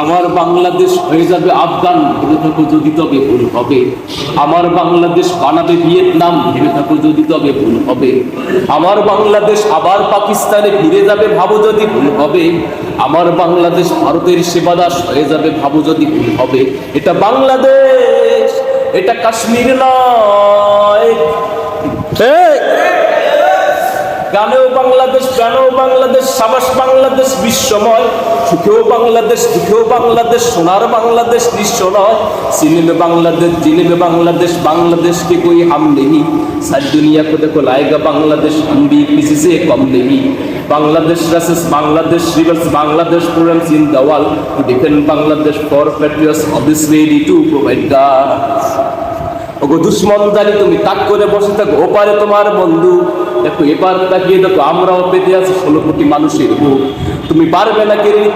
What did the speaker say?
আমার বাংলাদেশ হয়ে যাবে আফগান, ভেবে থাকো যদি তবে ভুল হবে। আমার বাংলাদেশ বানাবে ভিয়েতনাম, ভেবে থাকো যদি তবে ভুল হবে। আমার বাংলাদেশ আবার পাকিস্তানে ফিরে যাবে, ভাবো যদি ভুল হবে। আমার বাংলাদেশ ভারতের সেবাদাস হয়ে যাবে, ভাবো যদি ভুল হবে। এটা বাংলাদেশ, এটা কাশ্মীর নয়। গানেও বাংলাদেশ, গানেও বাংলাদেশ, সাবাস বাংলাদেশ বিশ্বময়। সুখেও বাংলাদেশ, দুঃখেও বাংলাদেশ, সোনার বাংলাদেশ নিঃস্ব নয়। সিনেমে বাংলাদেশ, জিনেমে বাংলাদেশ, बांग्लादेश के कोई हम नहीं। सारी दुनिया को देखो लाएगा बांग्लादेश, हम भी किसी से कम नहीं। Bangladesh versus Bangladesh, rivers Bangladesh programs in the world to defend Bangladesh for patriots always ready to provide God. ওগো দুশ্মন জানি তুমি তাক করে বসে থাকো, ওপারে তোমার বন্ধু। দেখো এবার তাকিয়ে দেখো, আমরাও পেতে আছি 16 কোটি মানুষের বুক। তুমি পারবে না কেড়ে নিতে